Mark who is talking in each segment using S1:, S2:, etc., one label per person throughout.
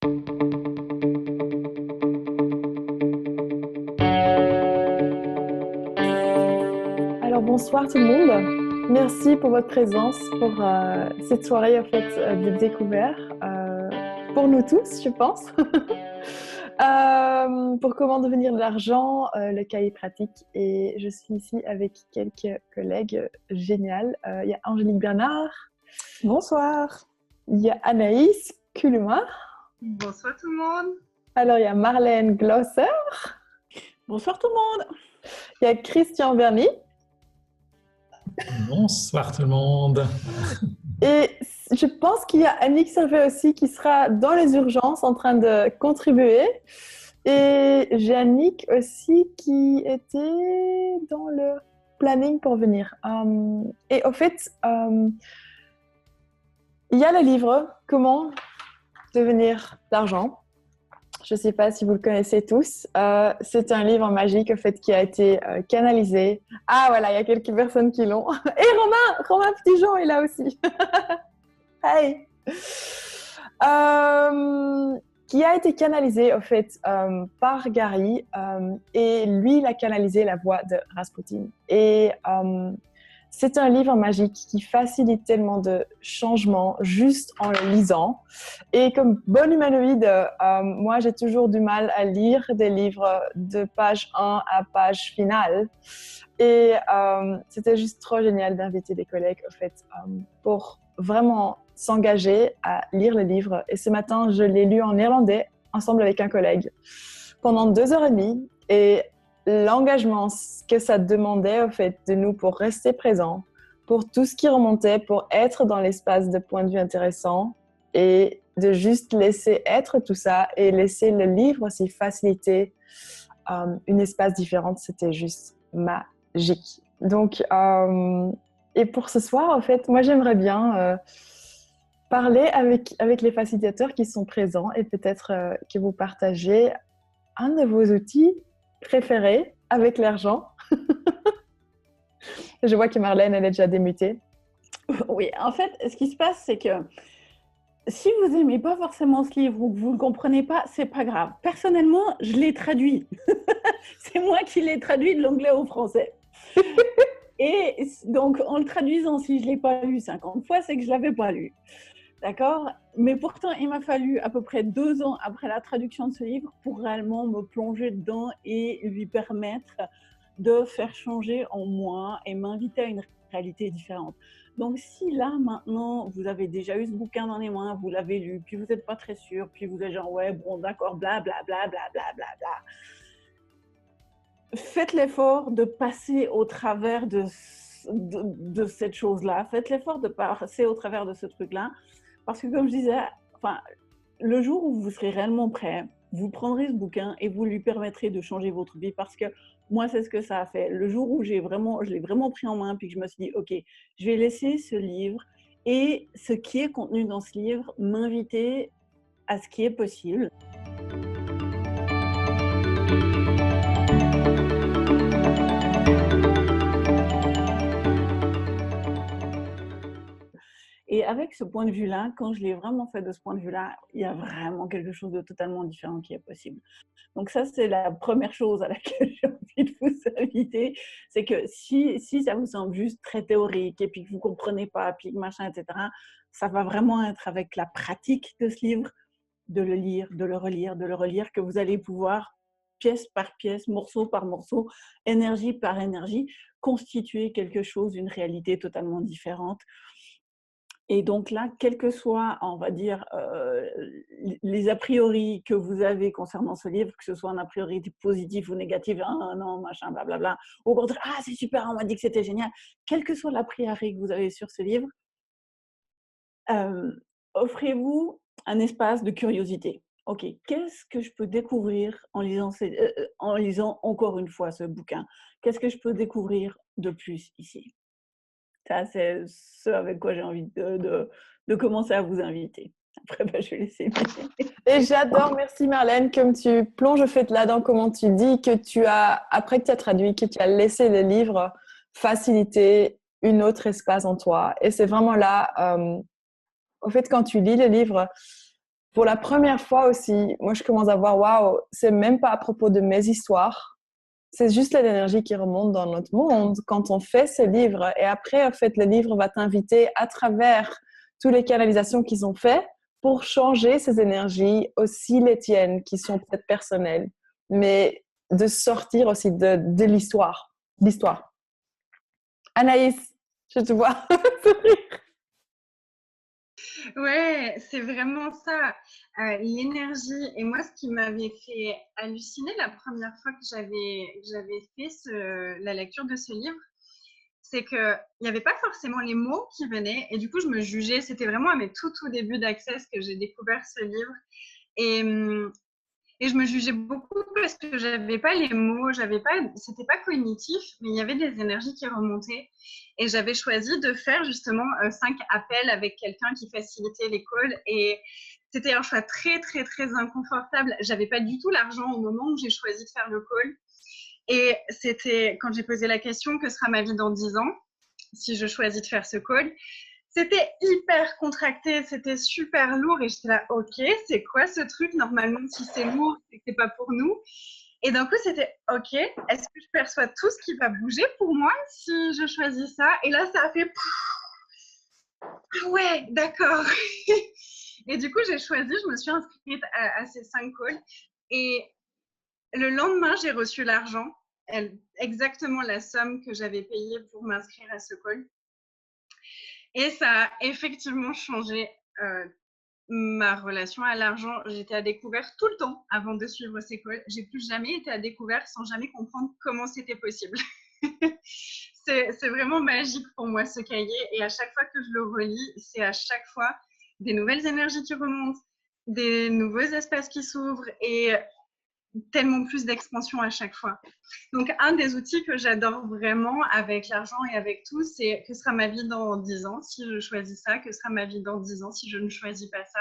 S1: Alors bonsoir tout le monde. Merci pour votre présence pour cette soirée en fait de découverte pour nous tous, je pense. Pour comment devenir de l'argent, le cahier pratique. Et je suis ici avec quelques collègues géniales. Il y a Angélique Bernard.
S2: Bonsoir.
S1: Il y a Anaïs Kuluma.
S3: Bonsoir tout le monde.
S1: Alors il y a Marlène Glosser.
S2: Bonsoir tout le monde.
S1: Il y a Christian Verny.
S4: Bonsoir tout le monde.
S1: Et je pense qu'il y a Annick Servet aussi qui sera dans les urgences en train de contribuer. Et j'ai Annick aussi qui était dans le planning pour venir. Et au fait, il y a le livre « Comment devenir l'argent ». Je ne sais pas si vous le connaissez tous. C'est un livre magique, en fait, qui a été canalisé. Ah, voilà, il y a quelques personnes qui l'ont. Et Romain Petitjean est là aussi. Hey! Qui a été canalisé, en fait, par Gary. Et lui, il a canalisé la voix de Rasputin. Et c'est un livre magique qui facilite tellement de changements juste en le lisant. Et comme bonne humanoïde, moi, j'ai toujours du mal à lire des livres de page 1 à page finale. Et c'était juste trop génial d'inviter des collègues, en fait, pour vraiment s'engager à lire le livre. Et ce matin, je l'ai lu en néerlandais, ensemble avec un collègue, pendant 2h30. Et l'engagement que ça demandait en fait de nous pour rester présents, pour tout ce qui remontait, pour être dans l'espace de points de vue intéressants et de juste laisser être tout ça et laisser le livre aussi faciliter une espace différente, c'était juste magique. Donc, et pour ce soir, en fait, moi j'aimerais bien parler avec les facilitateurs qui sont présents et peut-être que vous partagez un de vos outils préféré avec l'argent. Je vois que Marlène, elle est déjà démutée.
S2: Oui, en fait, ce qui se passe, c'est que si vous n'aimez pas forcément ce livre ou que vous ne le comprenez pas, c'est pas grave. Personnellement, je l'ai traduit. C'est moi qui l'ai traduit de l'anglais au français. Et donc, en le traduisant, si je ne l'ai pas lu 50 fois, c'est que je ne l'avais pas lu. D'accord? Mais pourtant, il m'a fallu à peu près 2 ans après la traduction de ce livre pour réellement me plonger dedans et lui permettre de faire changer en moi et m'inviter à une réalité différente. Donc, si là, maintenant, vous avez déjà eu ce bouquin dans les mains, vous l'avez lu, puis vous n'êtes pas très sûr, puis vous êtes genre, ouais, bon, d'accord, blablabla, faites l'effort de passer au travers de cette chose-là. Faites l'effort de passer au travers de ce truc-là. Parce que comme je disais, le jour où vous serez réellement prêt, vous prendrez ce bouquin et vous lui permettrez de changer votre vie. Parce que moi, c'est ce que ça a fait. Le jour où je l'ai vraiment pris en main, puis que je me suis dit, OK, je vais laisser ce livre et ce qui est contenu dans ce livre m'inviter à ce qui est possible. Et avec ce point de vue-là, quand je l'ai vraiment fait de ce point de vue-là, il y a vraiment quelque chose de totalement différent qui est possible. Donc ça, c'est la première chose à laquelle j'ai envie de vous inviter. C'est que si ça vous semble juste très théorique et puis que vous ne comprenez pas, puis que machin, etc., ça va vraiment être avec la pratique de ce livre, de le lire, de le relire, que vous allez pouvoir, pièce par pièce, morceau par morceau, énergie par énergie, constituer quelque chose, une réalité totalement différente. Et donc là, quel que soit, on va dire, les a priori que vous avez concernant ce livre, que ce soit un a priori positif ou négatif, ah non, machin, blablabla, au contraire, ah c'est super, on m'a dit que c'était génial, quel que soit l'a priori que vous avez sur ce livre, offrez-vous un espace de curiosité. Ok, qu'est-ce que je peux découvrir en lisant encore une fois ce bouquin? Qu'est-ce que je peux découvrir de plus ici? Ça, c'est ce avec quoi j'ai envie de commencer à vous inviter. Après, je vais laisser.
S1: Et j'adore, merci Marlène, comme tu plonges au fait là-dedans, comment tu dis que tu as, après que tu as traduit, que tu as laissé le livre faciliter une autre espace en toi. Et c'est vraiment là, au fait, quand tu lis le livre, pour la première fois aussi, moi, je commence à voir, waouh, c'est même pas à propos de mes histoires. C'est juste l'énergie qui remonte dans notre monde quand on fait ce livre. Et après, en fait, le livre va t'inviter à travers toutes les canalisations qu'ils ont fait pour changer ces énergies, aussi les tiennes, qui sont peut-être personnelles, mais de sortir aussi de l'histoire. L'histoire. Anaïs, je te vois sourire.
S3: Ouais, c'est vraiment ça, l'énergie. Et moi, ce qui m'avait fait halluciner la première fois que j'avais fait la lecture de ce livre, c'est qu'il n'y avait pas forcément les mots qui venaient. Et du coup, je me jugeais. C'était vraiment à mes tout débuts d'Access que j'ai découvert ce livre. Et, et je me jugeais beaucoup parce que j'avais pas les mots, c'était pas cognitif, mais il y avait des énergies qui remontaient. Et j'avais choisi de faire justement 5 appels avec quelqu'un qui facilitait les calls. Et c'était un choix très inconfortable. J'avais pas du tout l'argent au moment où j'ai choisi de faire le call. Et c'était quand j'ai posé la question, que sera ma vie dans 10 ans si je choisis de faire ce call? C'était hyper contracté, c'était super lourd et j'étais là, ok, c'est quoi ce truc? Normalement, si c'est lourd, c'est que c'est pas pour nous. Et d'un coup, c'était ok, est-ce que je perçois tout ce qui va bouger pour moi si je choisis ça? Et là, ça a fait ah ouais, d'accord. Et du coup, j'ai choisi, je me suis inscrite à ces 5 calls et le lendemain, j'ai reçu l'argent, exactement la somme que j'avais payée pour m'inscrire à ce call. Et ça a effectivement changé ma relation à l'argent. J'étais à découvert tout le temps avant de suivre ces calls. J'ai plus jamais été à découvert sans jamais comprendre comment c'était possible. C'est vraiment magique pour moi ce cahier. Et à chaque fois que je le relis, c'est à chaque fois des nouvelles énergies qui remontent, des nouveaux espaces qui s'ouvrent et tellement plus d'expansion à chaque fois. Donc, un des outils que j'adore vraiment avec l'argent et avec tout, c'est que sera ma vie dans 10 ans si je choisis ça, que sera ma vie dans 10 ans si je ne choisis pas ça,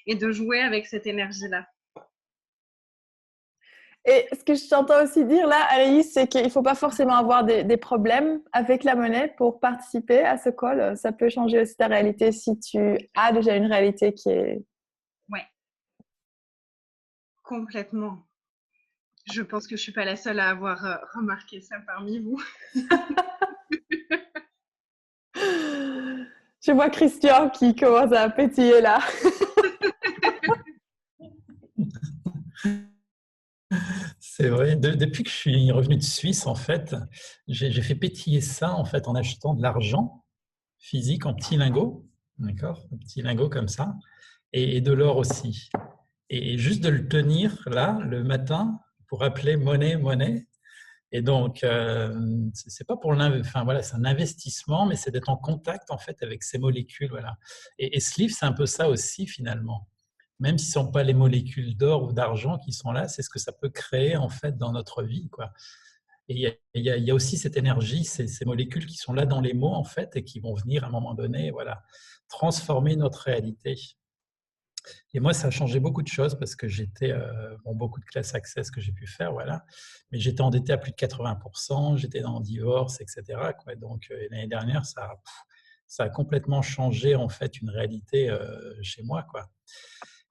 S3: et de jouer avec cette énergie-là.
S1: Et ce que je t'entends aussi dire là, Anaïs, c'est qu'il ne faut pas forcément avoir des problèmes avec la monnaie pour participer à ce call. Ça peut changer aussi ta réalité si tu as déjà une réalité qui est...
S3: Ouais, complètement. Je pense que je ne suis pas la seule à avoir remarqué ça parmi vous.
S1: Je vois Christian qui commence à pétiller là.
S4: C'est vrai. Depuis que je suis revenu de Suisse, en fait, j'ai fait pétiller ça en fait en achetant de l'argent physique en petits lingots, d'accord, en petits lingots comme ça, et de l'or aussi. Et juste de le tenir là le matin pour appeler monnaie, monnaie. Et donc, c'est pas pour enfin voilà, c'est un investissement, mais c'est d'être en contact en fait avec ces molécules, voilà. Et ce livre, c'est un peu ça aussi finalement. Même si ce ne sont pas les molécules d'or ou d'argent qui sont là, c'est ce que ça peut créer en fait dans notre vie, quoi. Et il y a aussi cette énergie, ces molécules qui sont là dans les mots en fait et qui vont venir à un moment donné, voilà, transformer notre réalité. Et moi, ça a changé beaucoup de choses parce que j'étais, beaucoup de classes access que j'ai pu faire, voilà. Mais j'étais endetté à plus de 80%, j'étais dans le divorce, etc., quoi. Donc, l'année dernière, ça a complètement changé, en fait, une réalité chez moi, quoi.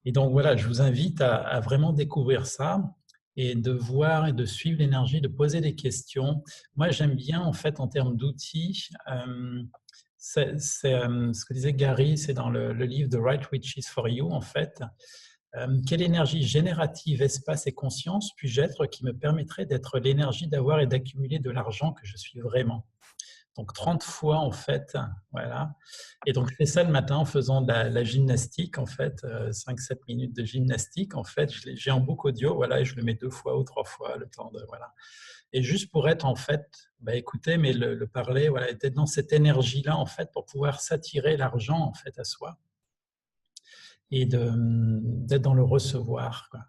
S4: Et donc, voilà, je vous invite à vraiment découvrir ça et de voir et de suivre l'énergie, de poser des questions. Moi, j'aime bien, en fait, en termes d'outils, c'est ce que disait Gary, c'est dans le livre The Right Witches for You, en fait. Quelle énergie générative, espace et conscience puis-je être qui me permettrait d'être l'énergie d'avoir et d'accumuler de l'argent que je suis vraiment? Donc 30 fois en fait, voilà. Et donc je fais ça le matin en faisant de la gymnastique en fait, 5-7 minutes de gymnastique en fait. J'ai un book audio, voilà, et je le mets 2 fois ou 3 fois le temps de, voilà. Et juste pour être en fait, écouter, mais le parler, voilà, être dans cette énergie-là en fait pour pouvoir s'attirer l'argent en fait à soi et d'être dans le recevoir, quoi.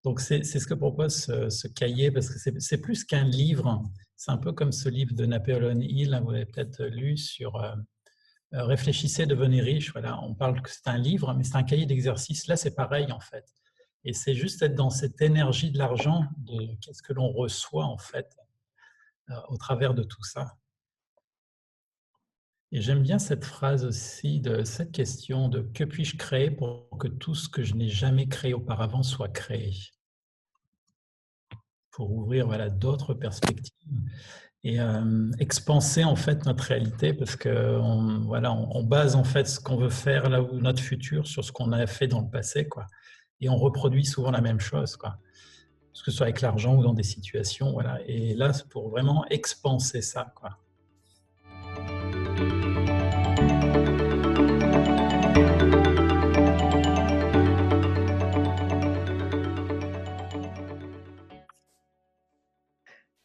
S4: Donc, c'est ce que propose ce cahier, parce que c'est plus qu'un livre. C'est un peu comme ce livre de Napoleon Hill, vous l'avez peut-être lu, sur Réfléchissez, devenez riche. Voilà, on parle que c'est un livre, mais c'est un cahier d'exercice. Là, c'est pareil, en fait. Et c'est juste être dans cette énergie de l'argent, de qu'est-ce que l'on reçoit, en fait, au travers de tout ça. Et j'aime bien cette phrase aussi, de cette question de que puis-je créer pour que tout ce que je n'ai jamais créé auparavant soit créé, pour ouvrir voilà, d'autres perspectives et expanser en fait notre réalité parce qu'on voilà, on base en fait ce qu'on veut faire là où notre futur sur ce qu'on a fait dans le passé, quoi. Et on reproduit souvent la même chose, quoi. Que ce soit avec l'argent ou dans des situations, voilà. Et là, c'est pour vraiment expanser ça, quoi.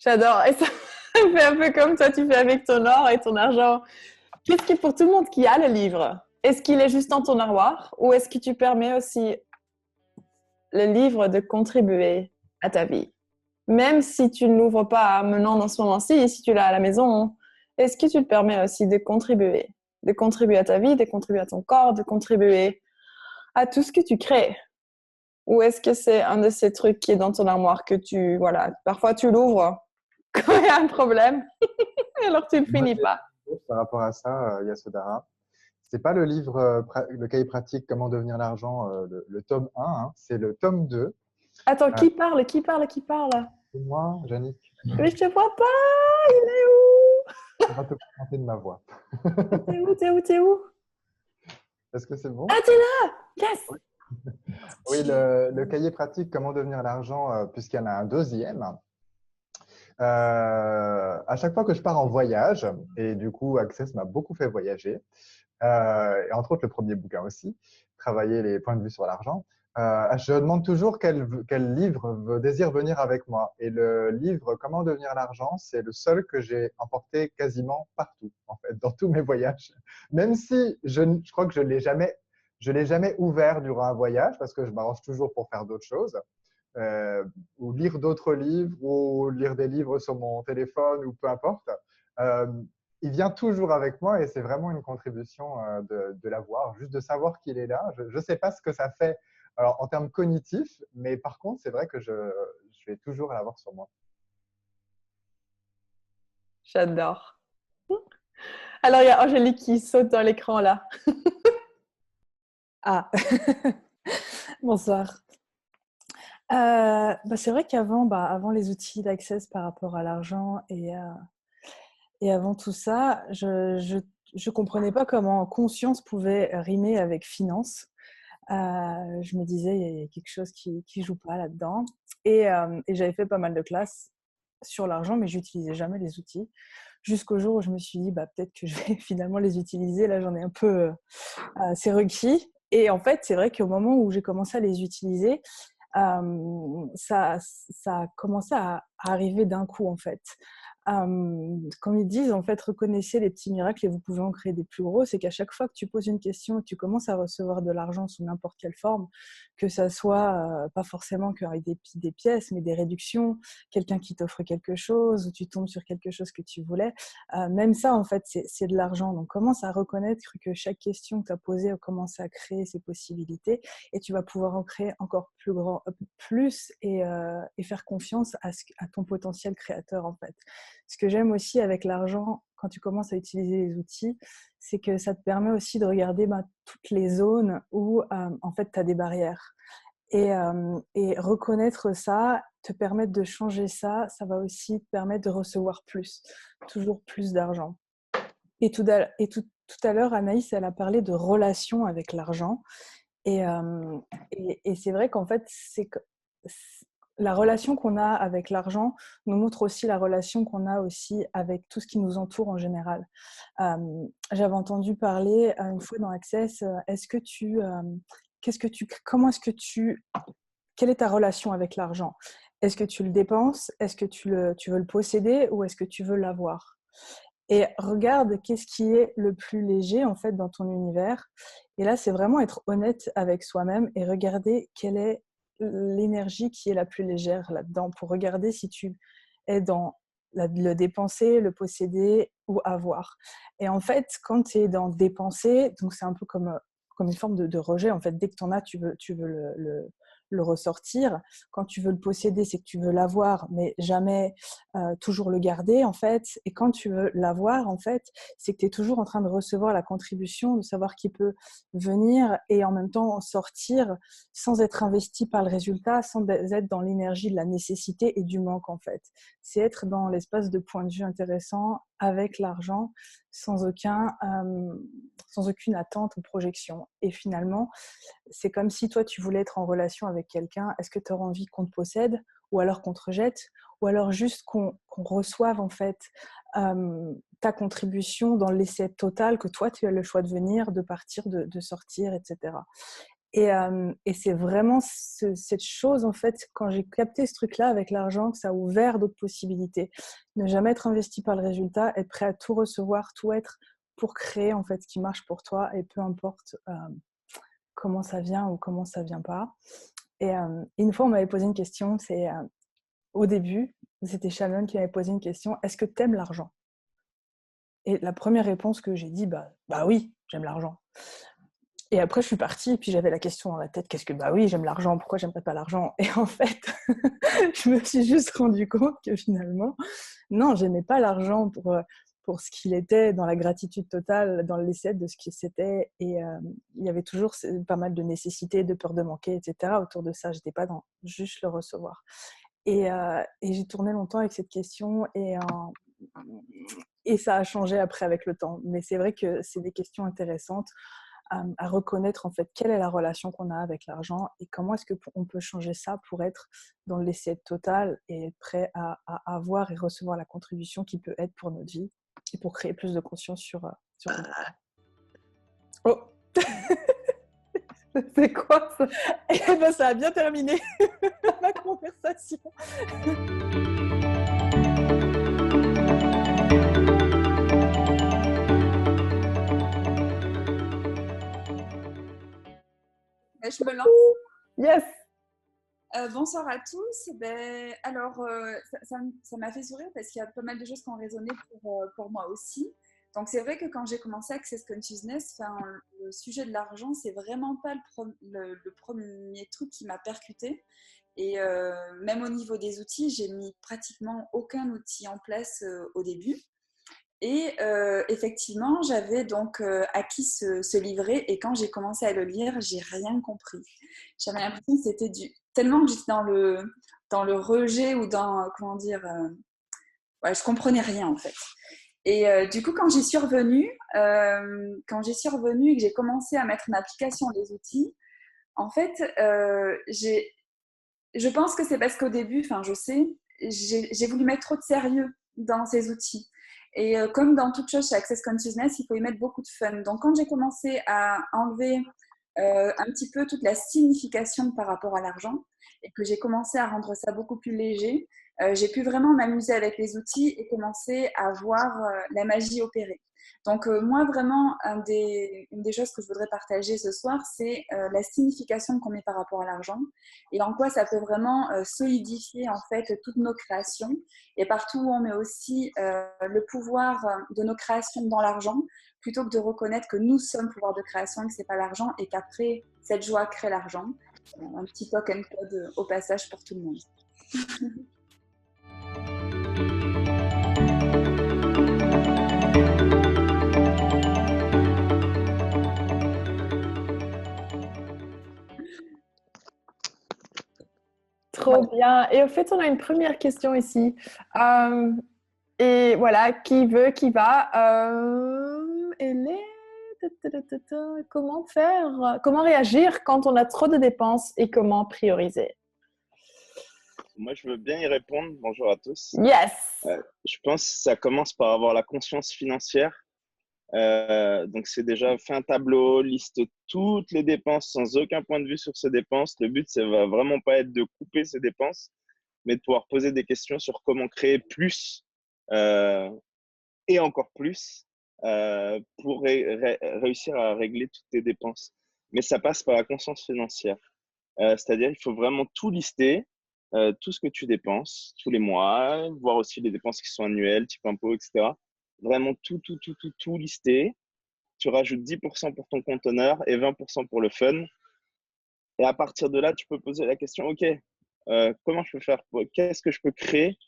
S1: J'adore. Et ça fait un peu comme toi, tu fais avec ton or et ton argent. Qu'est-ce qui, pour tout le monde qui a le livre, est-ce qu'il est juste dans ton armoire ou est-ce que tu permets aussi le livre de contribuer à ta vie? Même si tu ne l'ouvres pas maintenant dans ce moment-ci, si tu l'as à la maison, est-ce que tu te permets aussi de contribuer? De contribuer à ta vie, de contribuer à ton corps, de contribuer à tout ce que tu crées? Ou est-ce que c'est un de ces trucs qui est dans ton armoire que tu, voilà, parfois tu l'ouvres quand il y a un problème, et alors tu ne
S5: Moi,
S1: finis pas?
S5: par rapport à ça, Yasodhara, c'est pas le livre, le cahier pratique Comment devenir l'argent, le tome 1, hein, c'est le tome 2.
S1: Attends, qui parle? Qui parle? Qui parle?
S5: C'est moi, Yannick.
S1: Mais je te vois pas! Il est où?
S5: On va te présenter de ma voix.
S1: T'es où? T'es où? T'es où?
S5: Est-ce que c'est bon?
S1: Ah, t'es là! Yes!
S5: Oui, le cahier pratique Comment devenir l'argent, puisqu'il y en a un deuxième. À chaque fois que je pars en voyage, et du coup, Access m'a beaucoup fait voyager, et entre autres le premier bouquin aussi, Travailler les points de vue sur l'argent, je demande toujours quel livre désire venir avec moi. Et le livre Comment devenir l'argent, c'est le seul que j'ai emporté quasiment partout, en fait, dans tous mes voyages. Même si je crois que je l'ai jamais ouvert durant un voyage parce que je m'arrange toujours pour faire d'autres choses. Ou lire d'autres livres ou lire des livres sur mon téléphone ou peu importe. Euh, il vient toujours avec moi et c'est vraiment une contribution de l'avoir, juste de savoir qu'il est là. Je ne sais pas ce que ça fait alors, en termes cognitifs, mais par contre, c'est vrai que je vais toujours l'avoir sur moi.
S1: J'adore. Alors, il y a Angélique qui saute dans l'écran là.
S6: Ah, bonsoir. C'est vrai qu'avant avant les outils d'Access par rapport à l'argent et avant tout ça, je comprenais pas comment conscience pouvait rimer avec finance. Je me disais, il y a quelque chose qui joue pas là-dedans. Et j'avais fait pas mal de classes sur l'argent, mais j'utilisais jamais les outils. Jusqu'au jour où je me suis dit, peut-être que je vais finalement les utiliser. Là, j'en ai un peu, c'est requis. Et en fait, c'est vrai qu'au moment où j'ai commencé à les utiliser, ça a commencé à arriver d'un coup, en fait. Comme ils disent, en fait, reconnaissez les petits miracles et vous pouvez en créer des plus gros. C'est qu'à chaque fois que tu poses une question et que tu commences à recevoir de l'argent sous n'importe quelle forme, que ça soit pas forcément qu'avec des pièces, mais des réductions, quelqu'un qui t'offre quelque chose ou tu tombes sur quelque chose que tu voulais, même ça, en fait, c'est de l'argent. Donc, commence à reconnaître que chaque question que tu as posée commence à créer ses possibilités et tu vas pouvoir en créer encore plus et faire confiance à ton potentiel créateur, en fait. Ce que j'aime aussi avec l'argent, quand tu commences à utiliser les outils, c'est que ça te permet aussi de regarder toutes les zones où en fait tu as des barrières. Et reconnaître ça, te permettre de changer ça, ça va aussi te permettre de recevoir plus, toujours plus d'argent. Et tout à l'heure, Anaïs, elle a parlé de relation avec l'argent. Et c'est vrai qu'en fait, la relation qu'on a avec l'argent nous montre aussi la relation qu'on a aussi avec tout ce qui nous entoure en général. J'avais entendu parler une fois dans Access, quelle est ta relation avec l'argent? Est-ce que tu le dépenses? Est-ce que tu veux le posséder ou est-ce que tu veux l'avoir? Et regarde qu'est-ce qui est le plus léger en fait dans ton univers. Et là, c'est vraiment être honnête avec soi-même et regarder quelle est l'énergie qui est la plus légère là-dedans pour regarder si tu es dans le dépenser, le posséder ou avoir. Et en fait, quand tu es dans dépenser, donc c'est un peu comme comme une forme de rejet. En fait, dès que tu en as, tu veux le ressortir. Quand tu veux le posséder, c'est que tu veux l'avoir, mais jamais toujours le garder, en fait. Et quand tu veux l'avoir, en fait, c'est que tu es toujours en train de recevoir la contribution, de savoir qui peut venir et en même temps sortir sans être investi par le résultat, sans être dans l'énergie de la nécessité et du manque, en fait. C'est être dans l'espace de point de vue intéressant avec l'argent, sans aucune attente ou projection. Et finalement, c'est comme si toi, tu voulais être en relation avec quelqu'un. Est-ce que tu auras envie qu'on te possède ou alors qu'on te rejette ou alors juste qu'on reçoive en fait ta contribution dans l'essai total que toi, tu as le choix de venir, de partir, de sortir, etc. Et c'est vraiment cette chose, en fait, quand j'ai capté ce truc-là avec l'argent, que ça a ouvert d'autres possibilités. Ne jamais être investi par le résultat, être prêt à tout recevoir, tout être pour créer, en fait, ce qui marche pour toi et peu importe comment ça vient ou comment ça vient pas. Et une fois, on m'avait posé une question, c'est au début, c'était Shannon qui m'avait posé une question, est-ce que tu aimes l'argent? Et la première réponse que j'ai dit, bah oui, j'aime l'argent. Et après, je suis partie et puis j'avais la question dans la tête, qu'est-ce que, bah oui, j'aime l'argent, pourquoi j'aimerais pas l'argent? Et en fait, je me suis juste rendu compte que finalement, non, j'aimais pas l'argent pour ce qu'il était, dans la gratitude totale, dans l'essai de ce que c'était. Et il y avait toujours pas mal de nécessités, de peur de manquer, etc. autour de ça. J'étais pas dans juste le recevoir. Et j'ai tourné longtemps avec cette question et ça a changé après avec le temps. Mais c'est vrai que c'est des questions intéressantes à reconnaître en fait quelle est la relation qu'on a avec l'argent et comment est-ce qu'on peut changer ça pour être dans le laisser total et être prêt à avoir et recevoir la contribution qui peut être pour notre vie et pour créer plus de conscience sur Oh c'est quoi ça? Et ben ça a bien terminé la conversation.
S7: Je me lance.
S1: Yes.
S7: Bonsoir à tous. Alors, ça m'a fait sourire parce qu'il y a pas mal de choses qui ont résonné pour moi aussi. Donc, c'est vrai que quand j'ai commencé Access Consciousness, le sujet de l'argent, c'est vraiment pas le premier truc qui m'a percuté. Et même au niveau des outils, j'ai mis pratiquement aucun outil en place au début. Et effectivement, j'avais donc acquis ce livret et quand j'ai commencé à le lire, j'ai rien compris. J'avais l'impression que c'était tellement que j'étais dans le rejet ou dans, comment dire, ouais, je comprenais rien en fait. Et du coup, quand j'y suis revenue et que j'ai commencé à mettre en application les outils, en fait, je pense que c'est parce qu'au début, enfin, je sais, j'ai voulu mettre trop de sérieux dans ces outils. Et comme dans toute chose chez Access Consciousness, il faut y mettre beaucoup de fun. Donc, quand j'ai commencé à enlever un petit peu toute la signification par rapport à l'argent et que j'ai commencé à rendre ça beaucoup plus léger, j'ai pu vraiment m'amuser avec les outils et commencer à voir la magie opérer. Donc moi vraiment, une des choses que je voudrais partager ce soir, c'est la signification qu'on met par rapport à l'argent et en quoi ça peut vraiment solidifier en fait toutes nos créations et partout où on met aussi le pouvoir de nos créations dans l'argent plutôt que de reconnaître que nous sommes le pouvoir de création et que ce n'est pas l'argent et qu'après cette joie crée l'argent. Un petit token code au passage pour tout le monde.
S1: Trop bien. Et au fait, on a une première question ici. Et voilà, qui veut, qui va. Comment faire? Comment réagir quand on a trop de dépenses et comment prioriser?
S8: Moi, je veux bien y répondre. Bonjour à tous.
S1: Yes!
S8: Je pense que ça commence par avoir la conscience financière. Donc, c'est déjà fait un tableau, liste toutes les dépenses sans aucun point de vue sur ces dépenses. Le but, ça va vraiment pas être de couper ces dépenses, mais de pouvoir poser des questions sur comment créer plus et encore plus pour réussir à régler toutes tes dépenses. Mais ça passe par la conscience financière. C'est-à-dire, il faut vraiment tout lister, tout ce que tu dépenses tous les mois, voir aussi les dépenses qui sont annuelles, type impôts, etc. Vraiment tout lister tu rajoutes 10% pour ton conteneur et 20% pour le fun. Et à partir de là, tu peux poser la question, OK, comment je peux faire? Qu'est-ce que je peux créer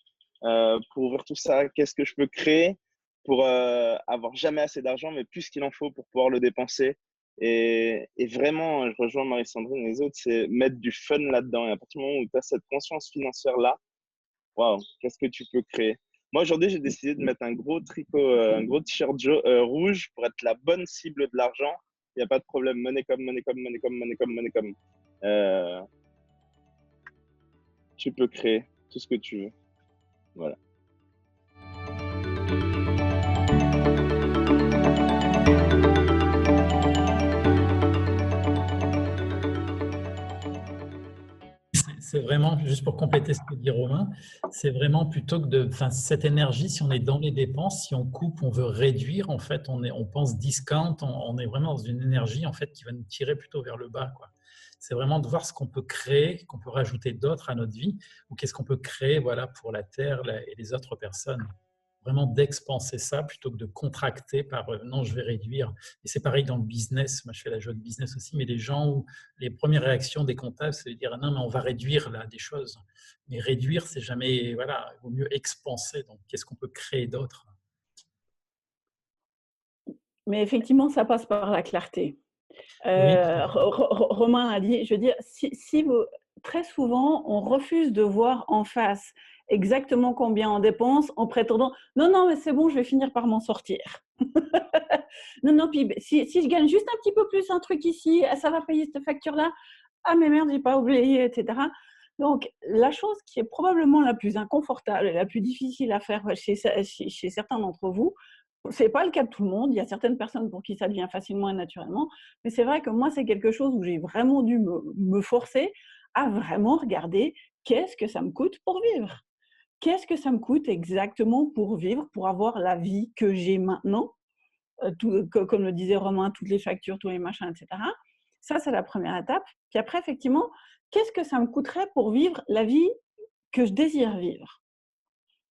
S8: pour ouvrir tout ça? Qu'est-ce que je peux créer pour avoir jamais assez d'argent, mais plus qu'il en faut pour pouvoir le dépenser? Et vraiment, je rejoins Marie-Sandrine et les autres, c'est mettre du fun là-dedans. Et à partir du moment où tu as cette conscience financière-là, waouh, qu'est-ce que tu peux créer? Moi, aujourd'hui, j'ai décidé de mettre un gros tricot, un gros t-shirt rouge pour être la bonne cible de l'argent. Il n'y a pas de problème. Moneycom, Moneycom, Moneycom, Moneycom, Moneycom. Tu peux créer tout ce que tu veux. Voilà.
S4: C'est vraiment, juste pour compléter ce que dit Romain, c'est vraiment plutôt que de, enfin, cette énergie, si on est dans les dépenses, si on coupe, on veut réduire, en fait, on pense discount, on est vraiment dans une énergie en fait qui va nous tirer plutôt vers le bas, quoi. C'est vraiment de voir ce qu'on peut créer, qu'on peut rajouter d'autres à notre vie, ou qu'est-ce qu'on peut créer, voilà, pour la Terre et les autres personnes. Vraiment d'expanser ça plutôt que de contracter par non, je vais réduire. Et c'est pareil dans le business. Moi, je fais la joie de business aussi, mais les gens où les premières réactions des comptables, c'est de dire non, mais on va réduire là des choses. Mais réduire, c'est jamais, voilà, il vaut mieux expanser. Donc, qu'est-ce qu'on peut créer d'autre?
S2: Mais effectivement, ça passe par la clarté.
S4: Oui.
S2: Romain a dit, je veux dire, très souvent, on refuse de voir en face exactement combien on dépense en prétendant non, non, mais c'est bon, je vais finir par m'en sortir. Non, non, puis si je gagne juste un petit peu plus un truc ici, ça va payer cette facture-là. Ah, mais merde, j'ai pas oublié, etc. Donc, la chose qui est probablement la plus inconfortable et la plus difficile à faire chez certains d'entre vous, c'est pas le cas de tout le monde. Il y a certaines personnes pour qui ça devient facilement et naturellement. Mais c'est vrai que moi, c'est quelque chose où j'ai vraiment dû me forcer à vraiment regarder qu'est-ce que ça me coûte pour vivre. Qu'est-ce que ça me coûte exactement pour vivre, pour avoir la vie que j'ai maintenant, comme le disait Romain, toutes les factures, tous les machins, etc. Ça, c'est la première étape. Puis après, effectivement, qu'est-ce que ça me coûterait pour vivre la vie que je désire vivre?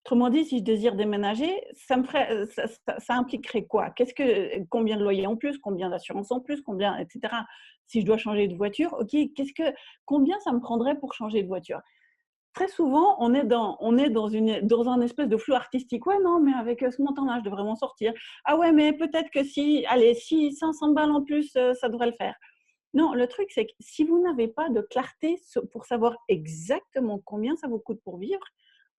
S2: Autrement dit, si je désire déménager, ça impliquerait quoi? Combien de loyer en plus? Combien d'assurance en plus? Combien, etc. Si je dois changer de voiture, ok, combien ça me prendrait pour changer de voiture? Très souvent, on est dans un espèce de flou artistique. Ouais, non, mais avec ce montant-là, je devrais m'en sortir. Ah ouais, mais peut-être que si 500 balles en plus, ça devrait le faire. Non, le truc, c'est que si vous n'avez pas de clarté pour savoir exactement combien ça vous coûte pour vivre,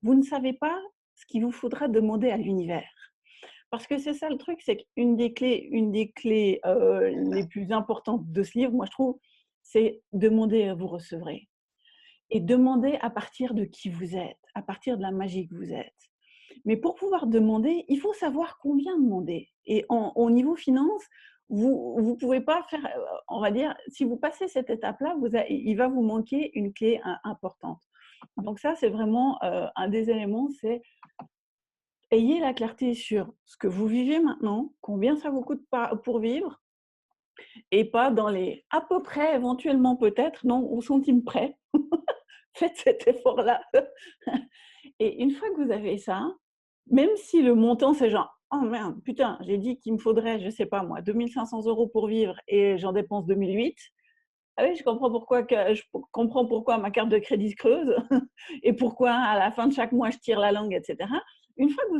S2: vous ne savez pas ce qu'il vous faudra demander à l'univers. Parce que c'est ça le truc, c'est qu'une des clés les plus importantes de ce livre, moi je trouve, c'est demander et vous recevrez. Et demander à partir de qui vous êtes, à partir de la magie que vous êtes. Mais pour pouvoir demander, il faut savoir combien demander. Et au niveau finance, vous ne pouvez pas faire, on va dire, si vous passez cette étape-là, il va vous manquer une clé importante. Donc ça, c'est vraiment un des éléments, c'est ayez la clarté sur ce que vous vivez maintenant, combien ça vous coûte pour vivre, et pas dans les à peu près, éventuellement peut-être, non, au centime près. Faites cet effort-là. Et une fois que vous avez ça, même si le montant, c'est genre, oh merde, putain, j'ai dit qu'il me faudrait, je sais pas moi, 2500 € pour vivre et j'en dépense 2008. Ah oui, je comprends pourquoi ma carte de crédit se creuse et pourquoi à la fin de chaque mois, je tire la langue, etc. Une fois que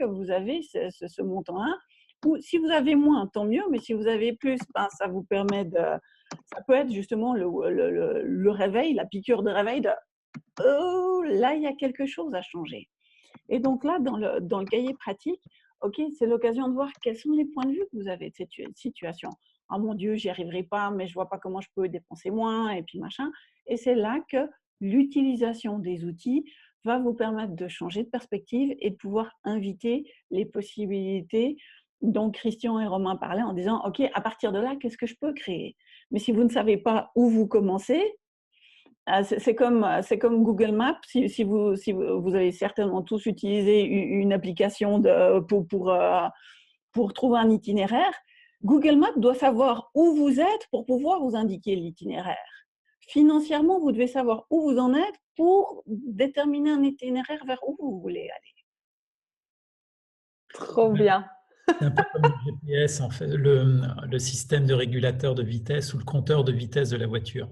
S2: vous avez ce montant-là, ou si vous avez moins, tant mieux, mais si vous avez plus, ben, ça vous permet ça peut être justement le réveil, la piqûre de réveil de « Oh, là, il y a quelque chose à changer ». Et donc là, dans le cahier pratique, ok, c'est l'occasion de voir quels sont les points de vue que vous avez de cette situation. « Oh mon Dieu, j'y arriverai pas, mais je vois pas comment je peux dépenser moins, et puis machin ». Et c'est là que l'utilisation des outils va vous permettre de changer de perspective et de pouvoir inviter les possibilités dont Christian et Romain parlaient en disant « Ok, à partir de là, qu'est-ce que je peux créer ?» Mais si vous ne savez pas où vous commencez, c'est comme Google Maps. Si vous avez certainement tous utilisé une application pour trouver un itinéraire, Google Maps doit savoir où vous êtes pour pouvoir vous indiquer l'itinéraire. Financièrement, vous devez savoir où vous en êtes pour déterminer un itinéraire vers où vous voulez aller.
S1: Trop bien.
S4: C'est un peu comme le GPS, en fait, le système de régulateur de vitesse ou le compteur de vitesse de la voiture.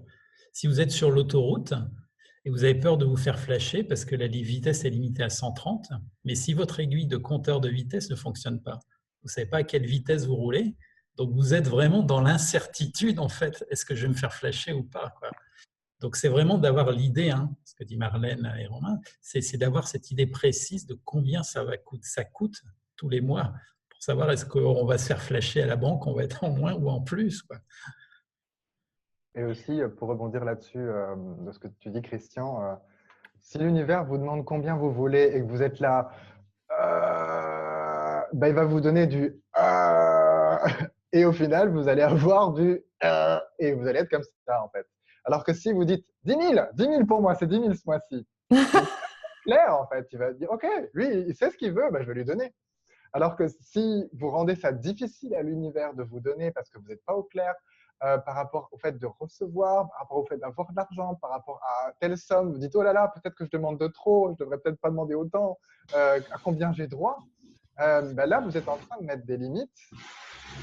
S4: Si vous êtes sur l'autoroute et vous avez peur de vous faire flasher parce que la vitesse est limitée à 130, mais si votre aiguille de compteur de vitesse ne fonctionne pas, vous ne savez pas à quelle vitesse vous roulez, donc vous êtes vraiment dans l'incertitude, en fait, est-ce que je vais me faire flasher ou pas, quoi. Donc, c'est vraiment d'avoir l'idée, hein, ce que dit Marlène et Romain, c'est d'avoir cette idée précise de combien ça coûte tous les mois pour savoir est-ce qu'on va se faire flasher à la banque, on va être en moins ou en plus, quoi.
S5: Et aussi, pour rebondir là-dessus, de ce que tu dis, Christian, si l'univers vous demande combien vous voulez et que vous êtes là, ben, il va vous donner du et au final, vous allez avoir du et vous allez être comme ça, en fait. Alors que si vous dites 10 000 pour moi, c'est 10 000 ce mois-ci. Clair, en fait, il va dire, OK, lui, il sait ce qu'il veut, ben, je vais lui donner. Alors que si vous rendez ça difficile à l'univers de vous donner parce que vous n'êtes pas au clair par rapport au fait de recevoir, par rapport au fait d'avoir de l'argent, par rapport à telle somme, vous dites, oh là là, peut-être que je demande de trop, je ne devrais peut-être pas demander autant, à combien j'ai droit, ben là, vous êtes en train de mettre des limites,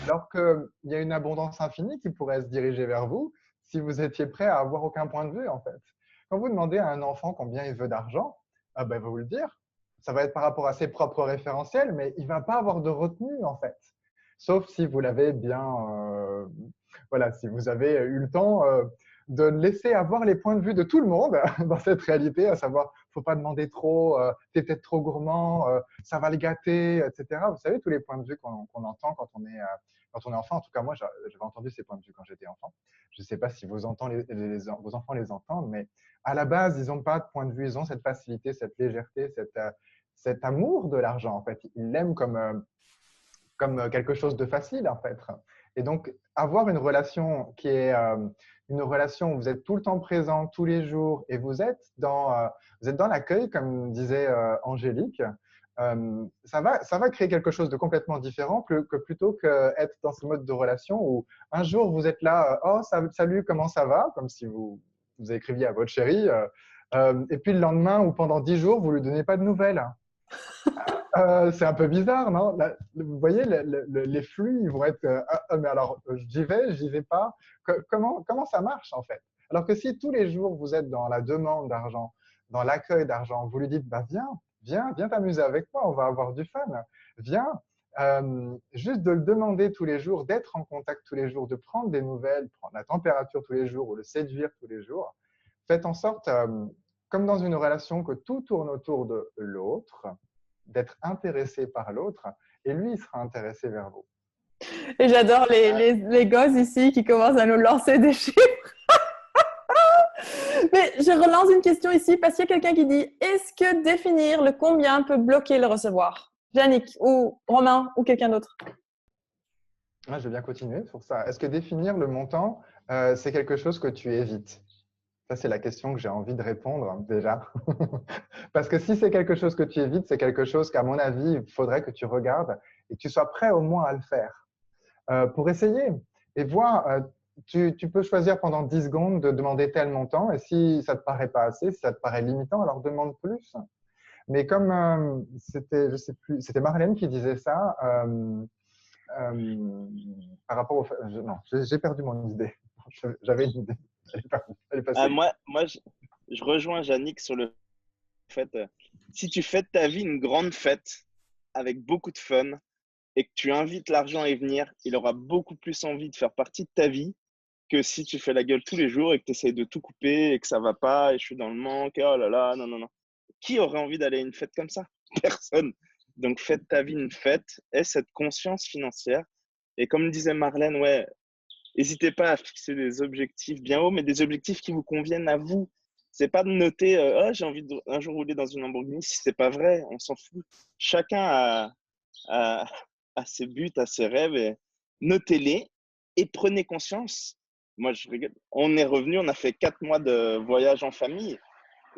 S5: alors qu'il y a une abondance infinie qui pourrait se diriger vers vous si vous étiez prêt à avoir aucun point de vue, en fait. Quand vous demandez à un enfant combien il veut d'argent, ben, il va vous le dire. Ça va être par rapport à ses propres référentiels, mais il ne va pas avoir de retenue, en fait. Sauf si vous l'avez bien… voilà, si vous avez eu le temps de laisser avoir les points de vue de tout le monde dans cette réalité, à savoir, il ne faut pas demander trop, tu es peut-être trop gourmand, ça va le gâter, etc. Vous savez, tous les points de vue qu'on entend quand on est enfant. En tout cas, moi, j'avais entendu ces points de vue quand j'étais enfant. Je ne sais pas si vos enfants les entendent, mais à la base, ils n'ont pas de point de vue, ils ont cette facilité, cette légèreté, cet amour de l'argent, en fait. Ils l'aiment comme quelque chose de facile, en fait. Et donc, avoir une relation qui est une relation où vous êtes tout le temps présent, tous les jours, et vous êtes dans l'accueil, comme disait Angélique, ça va créer quelque chose de complètement différent que plutôt qu'être dans ce mode de relation où un jour, vous êtes là, oh, salut, comment ça va? Comme si vous écriviez à votre chérie. Et puis le lendemain ou pendant 10 jours, vous ne lui donnez pas de nouvelles. C'est un peu bizarre, non? Là, vous voyez, les flux, ils vont être mais alors, j'y vais pas. Comment ça marche, en fait? Alors que si tous les jours, vous êtes dans la demande d'argent, dans l'accueil d'argent, vous lui dites, bah, viens t'amuser avec moi, on va avoir du fun. Viens. Juste de le demander tous les jours, d'être en contact tous les jours, de prendre des nouvelles, prendre la température tous les jours ou le séduire tous les jours. Faites en sorte, comme dans une relation, que tout tourne autour de l'autre, d'être intéressé par l'autre, et lui, il sera intéressé vers vous.
S1: Et j'adore les gosses ici qui commencent à nous lancer des chiffres. Mais je relance une question ici parce qu'il y a quelqu'un qui dit, est-ce que définir le combien peut bloquer le recevoir? Yannick ou Romain ou quelqu'un d'autre?
S5: Je vais bien continuer sur ça. Est-ce que définir le montant, c'est quelque chose que tu évites? Ça, c'est la question que j'ai envie de répondre déjà. Parce que si c'est quelque chose que tu évites, c'est quelque chose qu'à mon avis, il faudrait que tu regardes et que tu sois prêt au moins à le faire. Pour essayer et voir, tu peux choisir pendant 10 secondes de demander tel montant et si ça ne te paraît pas assez, si ça te paraît limitant, alors demande plus. Mais comme c'était, je sais plus, c'était Marlène qui disait ça par rapport au… Non, j'ai perdu mon idée. J'avais une idée. Elle est passée.
S8: Moi je rejoins Yannick sur le fait, si tu fais de ta vie une grande fête avec beaucoup de fun et que tu invites l'argent à y venir, il aura beaucoup plus envie de faire partie de ta vie que si tu fais la gueule tous les jours et que tu essayes de tout couper et que ça va pas et je suis dans le manque, et oh là là, non. Qui aurait envie d'aller à une fête comme ça? Personne. Donc, fais de ta vie une fête, aie cette conscience financière. Et comme disait Marlène, ouais, n'hésitez pas à fixer des objectifs bien hauts, mais des objectifs qui vous conviennent à vous. C'est pas de noter oh, j'ai envie d'un jour rouler dans une Lamborghini si c'est pas vrai, on s'en fout. Chacun a ses buts, a ses rêves, et notez-les et prenez conscience. Moi, on est revenu, on a fait 4 mois de voyage en famille.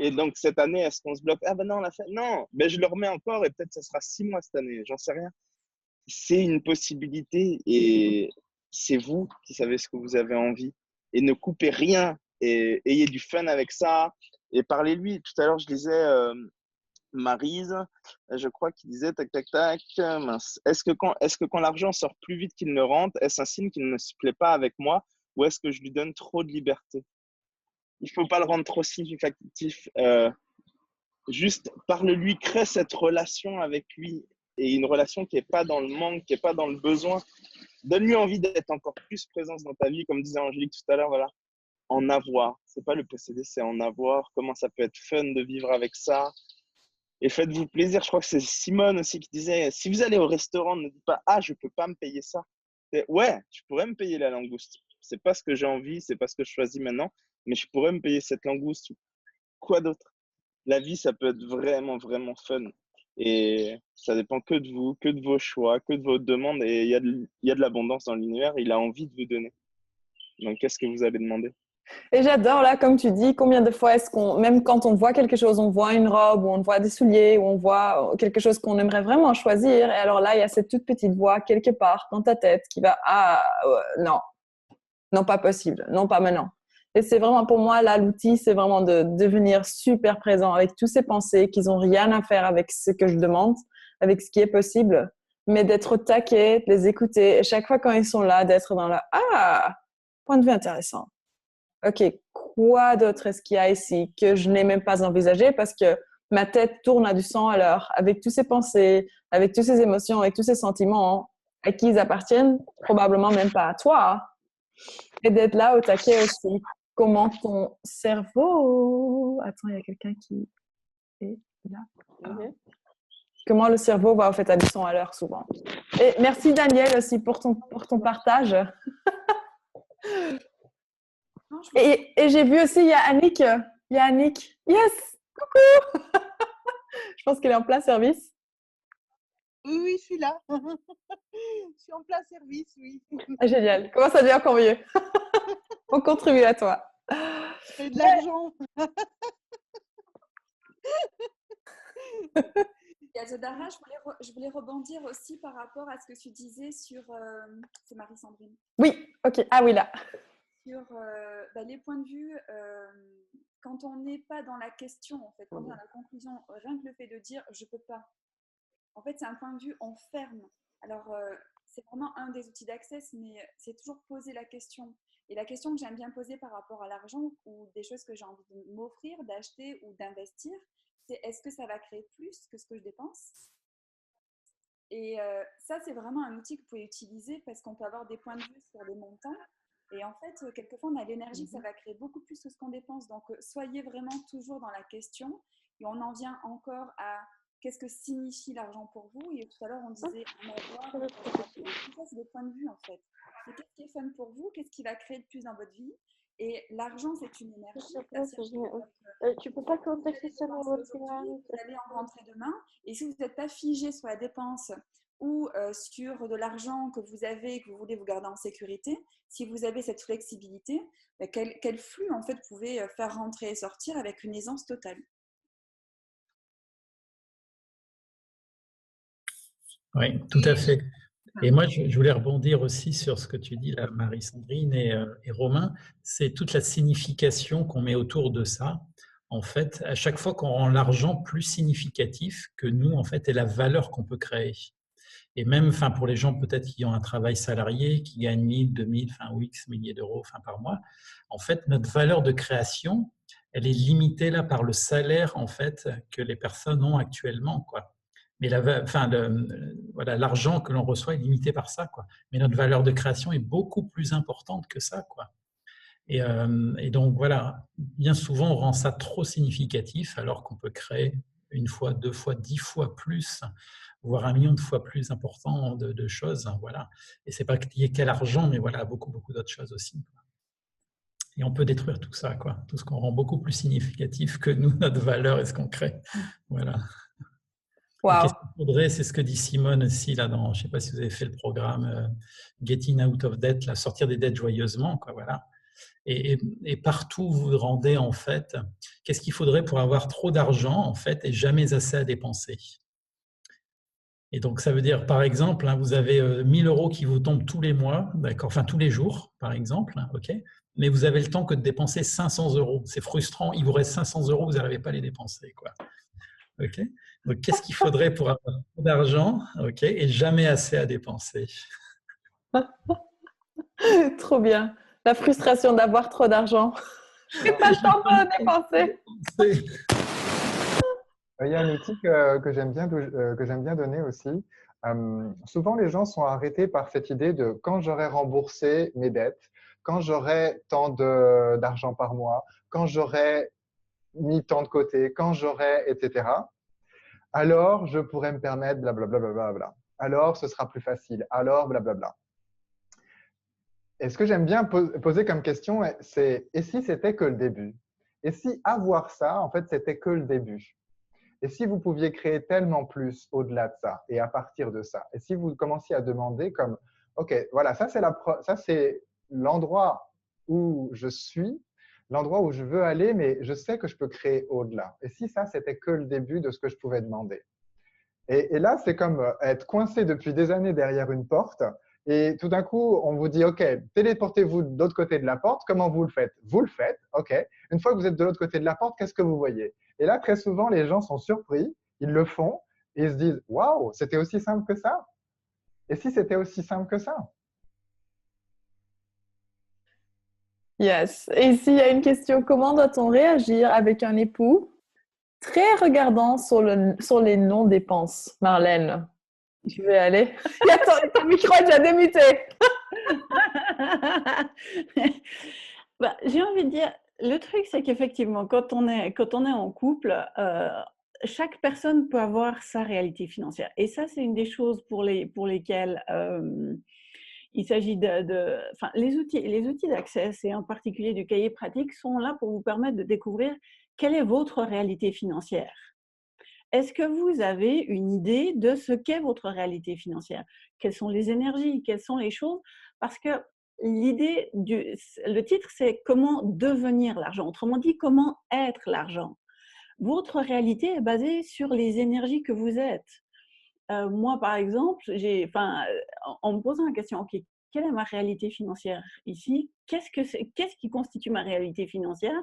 S8: Et donc, cette année, est-ce qu'on se bloque? Ah ben non, on l'a fait. Non, ben, je le remets encore et peut-être ça sera 6 mois cette année, j'en sais rien. C'est une possibilité et c'est vous qui savez ce que vous avez envie. Et ne coupez rien et ayez du fun avec ça et parlez-lui. Tout à l'heure, je disais, Maryse, je crois qu'il disait tac tac tac, mince. Est-ce que quand l'argent sort plus vite qu'il ne rentre, est-ce un signe qu'il ne se plaît pas avec moi ou est-ce que je lui donne trop de liberté? Il faut pas le rendre trop significatif. Juste parle-lui, crée cette relation avec lui et une relation qui est pas dans le manque, qui est pas dans le besoin. Donne-lui envie d'être encore plus présence dans ta vie, comme disait Angélique tout à l'heure, voilà. En avoir, c'est pas le posséder, c'est en avoir. Comment ça peut être fun de vivre avec ça. Et faites-vous plaisir. Je crois que c'est Simone aussi qui disait, si vous allez au restaurant, ne dites pas, ah, je peux pas me payer ça. Ouais, je pourrais me payer la langouste. C'est pas ce que j'ai envie, c'est pas ce que je choisis maintenant, mais je pourrais me payer cette langouste. Quoi d'autre? La vie, ça peut être vraiment, vraiment fun. Et ça dépend que de vous, que de vos choix, que de vos demandes. Et il y a de l'abondance dans l'univers. Il a envie de vous donner. Donc, qu'est-ce que vous allez demander?
S1: Et j'adore, là, comme tu dis, combien de fois est-ce qu'on, même quand on voit quelque chose, on voit une robe, ou on voit des souliers, ou on voit quelque chose qu'on aimerait vraiment choisir. Et alors là, il y a cette toute petite voix quelque part dans ta tête qui va, ah, non, non, pas possible, non, pas maintenant. Et c'est vraiment, pour moi, là, l'outil, c'est vraiment de devenir super présent avec tous ces pensées qui n'ont rien à faire avec ce que je demande, avec ce qui est possible, mais d'être au taquet, de les écouter. Et chaque fois quand ils sont là, d'être dans le « Ah, point de vue intéressant. OK, quoi d'autre est-ce qu'il y a ici que je n'ai même pas envisagé parce que ma tête tourne à du 100 à l'heure avec toutes ces pensées, avec toutes ces émotions, avec tous ces sentiments à qui ils appartiennent, probablement même pas à toi. Et d'être là au taquet aussi. Comment ton cerveau… Attends, il y a quelqu'un qui est là. Comment le cerveau va au fait à du 100 à l'heure souvent. Et merci Daniel aussi pour ton partage. Et j'ai vu aussi, il y a Annick. Yes! Coucou! Je pense qu'elle est en plein service.
S9: Oui, je suis là. Je suis en plein service, oui.
S1: Ah, génial. Comment ça devient encore mieux? On contribue à toi.
S9: Et de l'argent.
S7: Yazodara, je voulais rebondir aussi par rapport à ce que tu disais sur… c'est Marie-Sandrine.
S1: Oui, ok. Ah oui, là.
S7: Sur les points de vue, quand on n'est pas dans la question, en fait, quand on est dans la conclusion, rien que le fait de dire « je peux pas », en fait, c'est un point de vue, on ferme. Alors, c'est vraiment un des outils d'Access, mais c'est toujours poser la question. Et la question que j'aime bien poser par rapport à l'argent ou des choses que j'ai envie de m'offrir, d'acheter ou d'investir, c'est est-ce que ça va créer plus que ce que je dépense? Et ça, c'est vraiment un outil que vous pouvez utiliser parce qu'on peut avoir des points de vue sur des montants. Et en fait, quelquefois, on a l'énergie que ça va créer beaucoup plus que ce qu'on dépense. Donc, soyez vraiment toujours dans la question. Et on en vient encore à qu'est-ce que signifie l'argent pour vous. Et tout à l'heure, on disait en avoir. Tout ça, c'est des points de vue, en fait. C'est qu'est-ce qui est fun pour vous? Qu'est-ce qui va créer le plus dans votre vie? Et l'argent, c'est une énergie.
S10: Tu peux pas contacter ça dans votre
S7: vous allez en rentrer demain. Et si vous n'êtes pas figé sur la dépense ou sur de l'argent que vous avez et que vous voulez vous garder en sécurité, si vous avez cette flexibilité, quel flux en fait vous pouvez faire rentrer et sortir avec une aisance totale?
S4: Oui, tout à fait. Et moi, je voulais rebondir aussi sur ce que tu dis là, Marie-Sandrine et Romain, c'est toute la signification qu'on met autour de ça. En fait, à chaque fois qu'on rend l'argent plus significatif que nous, en fait, et la valeur qu'on peut créer. Et même pour les gens peut-être qui ont un travail salarié, qui gagnent 1000, 2000, ou X milliers d'euros par mois, en fait, notre valeur de création, elle est limitée là par le salaire en fait, que les personnes ont actuellement, quoi. Mais l'argent que l'on reçoit est limité par ça, quoi. Mais notre valeur de création est beaucoup plus importante que ça, quoi. Et donc, voilà, bien souvent, on rend ça trop significatif alors qu'on peut créer une fois, 2 fois, 10 fois plus, voire 1 million de fois plus important de choses. Voilà. Et ce n'est pas lié qu'à l'argent, mais voilà, beaucoup, beaucoup d'autres choses aussi. Et on peut détruire tout ça, quoi. Tout ce qu'on rend beaucoup plus significatif que nous, notre valeur et ce qu'on crée. Voilà.
S1: Wow.
S4: Qu'est-ce qu'il faudrait, c'est ce que dit Simone aussi, là, je ne sais pas si vous avez fait le programme Getting Out of Debt, là, sortir des dettes joyeusement, quoi, voilà. Et partout où vous vous rendez, en fait, qu'est-ce qu'il faudrait pour avoir trop d'argent, en fait, et jamais assez à dépenser? Et donc, ça veut dire, par exemple, vous avez 1 000 € qui vous tombent tous les mois, d'accord, tous les jours, par exemple, ok, mais vous avez le temps que de dépenser 500 €. C'est frustrant, il vous reste 500 €, vous n'arrivez pas à les dépenser, quoi. Ok. Donc, qu'est-ce qu'il faudrait pour avoir trop d'argent, ok, et jamais assez à dépenser?
S1: Trop bien. La frustration d'avoir trop d'argent. J'ai pas le temps de dépenser.
S5: Il y a un outil que j'aime bien donner aussi. Souvent, les gens sont arrêtés par cette idée de quand j'aurai remboursé mes dettes, quand j'aurai tant d'argent par mois, quand j'aurai mis tant de côté, quand j'aurai, etc. Alors, je pourrai me permettre blablabla. Bla, bla, bla, bla. Alors, ce sera plus facile. Alors, blablabla. Et ce que j'aime bien poser comme question, c'est et si c'était que le début? Et si avoir ça, en fait, c'était que le début? Et si vous pouviez créer tellement plus au-delà de ça et à partir de ça? Et si vous commenciez à demander comme, OK, voilà, ça c'est l'endroit où je suis, l'endroit où je veux aller, mais je sais que je peux créer au-delà. Et si ça, c'était que le début de ce que je pouvais demander? Et là, c'est comme être coincé depuis des années derrière une porte. Et tout d'un coup, on vous dit, OK, téléportez-vous de l'autre côté de la porte. Comment vous le faites? Vous le faites, OK. Une fois que vous êtes de l'autre côté de la porte, qu'est-ce que vous voyez? Et là, très souvent, les gens sont surpris, ils le font et ils se disent, waouh, c'était aussi simple que ça? Et si c'était aussi simple que ça?
S1: Yes. Et s'il y a une question, comment doit-on réagir avec un époux très regardant sur les non-dépenses? Marlène, tu veux y aller? Ton micro est déjà démuté.
S2: J'ai envie de dire, le truc, c'est qu'effectivement, quand on est en couple, chaque personne peut avoir sa réalité financière. Et ça, c'est une des choses pour lesquelles il s'agit les outils d'accès, et en particulier du cahier pratique, sont là pour vous permettre de découvrir quelle est votre réalité financière. Est-ce que vous avez une idée de ce qu'est votre réalité financière? Quelles sont les énergies? Quelles sont les choses? Parce que le titre, c'est comment devenir l'argent. Autrement dit, comment être l'argent. Votre réalité est basée sur les énergies que vous êtes. Moi, par exemple, en me posant la question, OK, quelle est ma réalité financière ici? Qu'est-ce qui constitue ma réalité financière?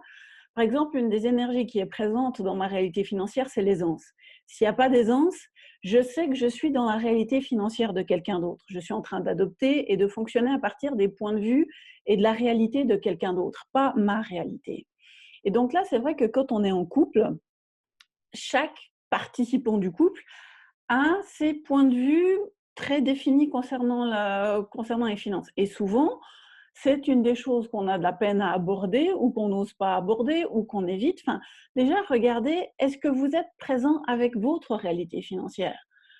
S2: Par exemple, une des énergies qui est présente dans ma réalité financière, c'est l'aisance. S'il n'y a pas d'aisance, je sais que je suis dans la réalité financière de quelqu'un d'autre. Je suis en train d'adopter et de fonctionner à partir des points de vue et de la réalité de quelqu'un d'autre, pas ma réalité. Et donc là, c'est vrai que quand on est en couple, chaque participant du couple a ses points de vue très définis concernant les finances. Et souvent, c'est une des choses qu'on a de la peine à aborder ou qu'on n'ose pas aborder ou qu'on évite. Enfin, déjà, regardez, est-ce que vous êtes présent avec votre réalité financière?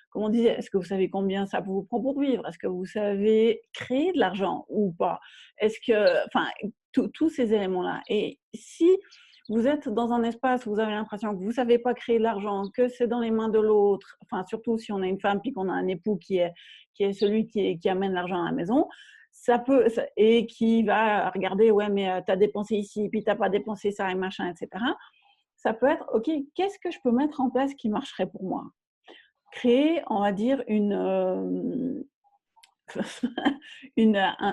S2: Comme on disait, est-ce que vous savez combien ça vous prend pour vivre? Est-ce que vous savez créer de l'argent ou pas? Est-ce que, enfin, tous ces éléments-là. Et si vous êtes dans un espace où vous avez l'impression que vous ne savez pas créer de l'argent, que c'est dans les mains de l'autre, enfin, surtout si on a une femme puis qu'on a un époux qui est celui qui amène l'argent à la maison, et qui va regarder, ouais, mais tu as dépensé ici, puis tu n'as pas dépensé ça et machin, etc. Ça peut être, OK, qu'est-ce que je peux mettre en place qui marcherait pour moi? Créer, on va dire,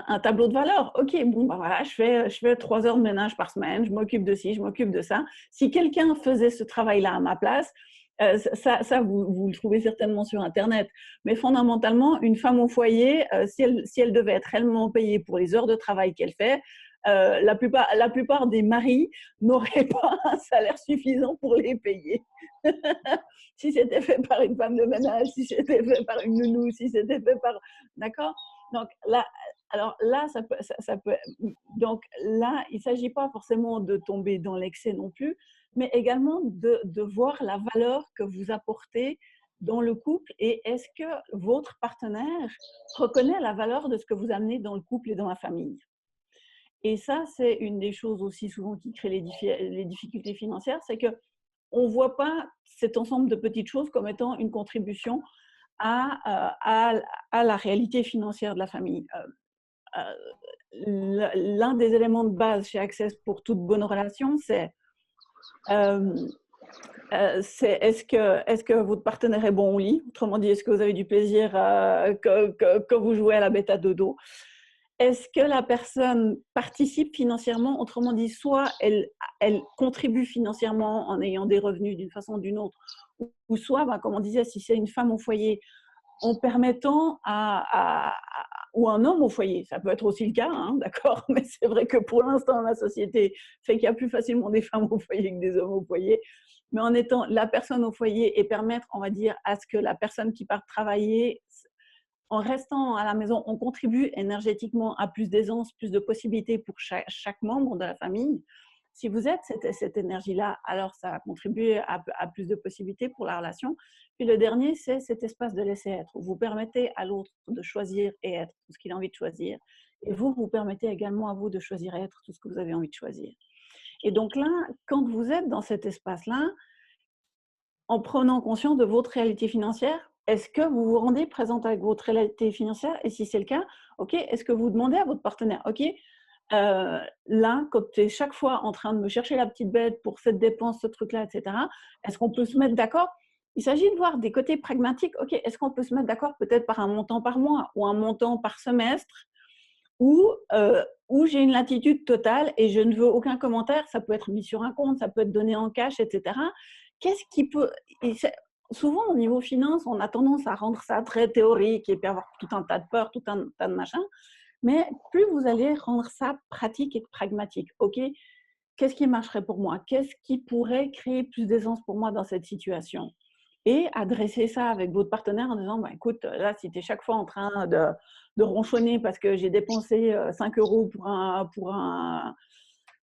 S2: un tableau de valeur. OK, bon, bah voilà, je fais 3 heures de ménage par semaine, je m'occupe de ci, je m'occupe de ça. Si quelqu'un faisait ce travail-là à ma place, vous le trouvez certainement sur Internet. Mais fondamentalement, une femme au foyer, si elle devait être réellement payée pour les heures de travail qu'elle fait, la plupart des maris n'auraient pas un salaire suffisant pour les payer. Si c'était fait par une femme de ménage, si c'était fait par une nounou, si c'était fait par… D'accord? Donc là, donc là, il ne s'agit pas forcément de tomber dans l'excès non plus, mais également de voir la valeur que vous apportez dans le couple et est-ce que votre partenaire reconnaît la valeur de ce que vous amenez dans le couple et dans la famille. Et ça, c'est une des choses aussi souvent qui crée les difficultés financières, c'est qu'on ne voit pas cet ensemble de petites choses comme étant une contribution à la réalité financière de la famille. L'un des éléments de base chez Access pour toute bonne relation, c'est est-ce que votre partenaire est bon au lit? Autrement dit, est-ce que vous avez du plaisir quand vous jouez à la bête à dodo? est-ce que la personne participe financièrement? Autrement dit, soit elle contribue financièrement en ayant des revenus d'une façon ou d'une autre, ou soit, comme on disait, si c'est une femme au foyer, en permettant ou un homme au foyer, ça peut être aussi le cas, hein, d'accord, mais c'est vrai que pour l'instant, la société fait qu'il y a plus facilement des femmes au foyer que des hommes au foyer, mais en étant la personne au foyer et permettre, on va dire, à ce que la personne qui part travailler, en restant à la maison, on contribue énergétiquement à plus d'aisance, plus de possibilités pour chaque membre de la famille. Si vous êtes cette énergie-là, alors ça va contribuer à plus de possibilités pour la relation. Puis le dernier, c'est cet espace de laisser être. Vous permettez à l'autre de choisir et être tout ce qu'il a envie de choisir. Et vous permettez également à vous de choisir et être tout ce que vous avez envie de choisir. Et donc là, quand vous êtes dans cet espace-là, en prenant conscience de votre réalité financière, est-ce que vous vous rendez présente avec votre réalité financière? Et si c'est le cas, ok, est-ce que vous demandez à votre partenaire, ok, là, quand tu es chaque fois en train de me chercher la petite bête pour cette dépense, ce truc-là, etc., est-ce qu'on peut se mettre d'accord? Il s'agit de voir des côtés pragmatiques. Ok, est-ce qu'on peut se mettre d'accord peut-être par un montant par mois ou un montant par semestre où j'ai une latitude totale et je ne veux aucun commentaire. Ça peut être mis sur un compte, ça peut être donné en cash, etc. Qu'est-ce qui peut… Souvent, au niveau finance, on a tendance à rendre ça très théorique et puis avoir tout un tas de peurs, tout un tas de machins. Mais plus vous allez rendre ça pratique et pragmatique, ok, qu'est-ce qui marcherait pour moi? Qu'est-ce qui pourrait créer plus d'aisance pour moi dans cette situation? Et adresser ça avec votre partenaire en disant, écoute, là, si tu es chaque fois en train de ronchonner parce que j'ai dépensé 5 €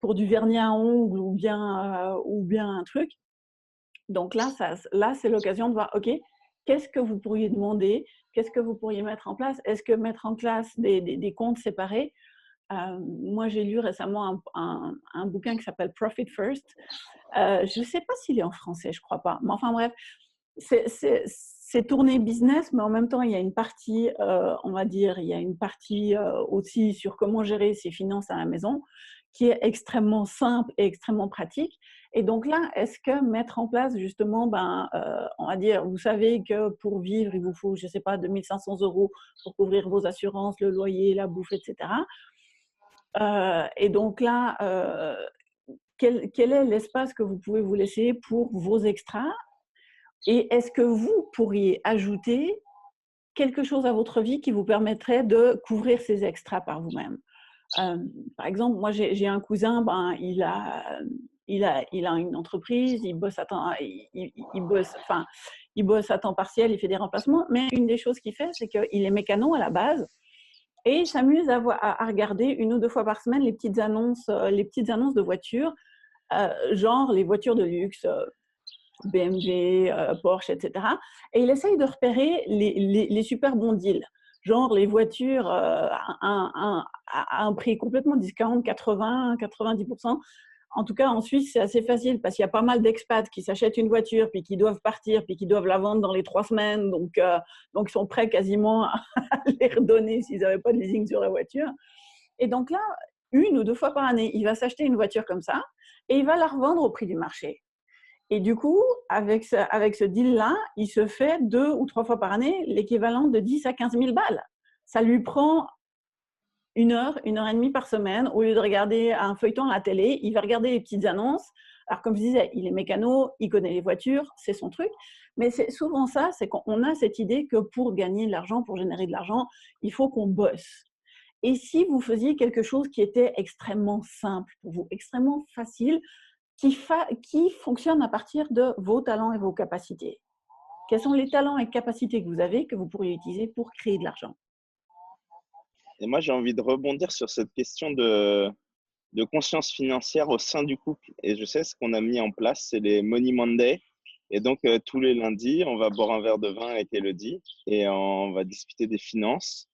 S2: pour du vernis à ongles ou bien un truc. Donc là, c'est l'occasion de voir, ok, qu'est-ce que vous pourriez demander? Qu'est-ce que vous pourriez mettre en place? Est-ce que mettre en place des comptes séparés? Moi, j'ai lu récemment un bouquin qui s'appelle Profit First. Je ne sais pas s'il est en français, je ne crois pas. Mais enfin bref, c'est tourné business, mais en même temps, il y a une partie, on va dire, il y a une partie aussi sur comment gérer ses finances à la maison, qui est extrêmement simple et extrêmement pratique. Et donc là, est-ce que mettre en place justement, on va dire, vous savez que pour vivre, il vous faut, je ne sais pas, 2500 € pour couvrir vos assurances, le loyer, la bouffe, etc. Et donc là, quel est l'espace que vous pouvez vous laisser pour vos extras? Et est-ce que vous pourriez ajouter quelque chose à votre vie qui vous permettrait de couvrir ces extras par vous-même? Par exemple, moi, j'ai un cousin, il a une entreprise, il bosse à temps partiel, il fait des remplacements, mais une des choses qu'il fait, c'est qu'il est mécano à la base et il s'amuse à regarder 1 ou 2 fois par semaine les petites annonces de voitures, genre les voitures de luxe, BMW, Porsche, etc. Et il essaye de repérer les super bons deals, genre les voitures à un prix complètement discount, 80, 90%. En tout cas, en Suisse, c'est assez facile parce qu'il y a pas mal d'expats qui s'achètent une voiture, puis qui doivent partir, puis qui doivent la vendre dans les 3 semaines. Donc ils sont prêts quasiment à les redonner s'ils n'avaient pas de leasing sur la voiture. Et donc là, 1 ou 2 fois par année, il va s'acheter une voiture comme ça et il va la revendre au prix du marché. Et du coup, avec ce deal-là, il se fait 2 ou 3 fois par année l'équivalent de 10 à 15 000 balles. Ça lui prend 1 heure, 1 heure et demie par semaine. Au lieu de regarder un feuilleton à la télé, il va regarder les petites annonces. Alors, comme je disais, il est mécano, il connaît les voitures, c'est son truc. Mais c'est souvent ça, c'est qu'on a cette idée que pour gagner de l'argent, pour générer de l'argent, il faut qu'on bosse. Et si vous faisiez quelque chose qui était extrêmement simple pour vous, extrêmement facile, qui fonctionne à partir de vos talents et vos capacités. Quels sont les talents et capacités que vous avez que vous pourriez utiliser pour créer de l'argent?
S8: Et moi, j'ai envie de rebondir sur cette question de conscience financière au sein du couple. Et je sais ce qu'on a mis en place, c'est les Money Monday. Et donc, tous les lundis, on va boire un verre de vin avec Elodie et on va discuter des finances.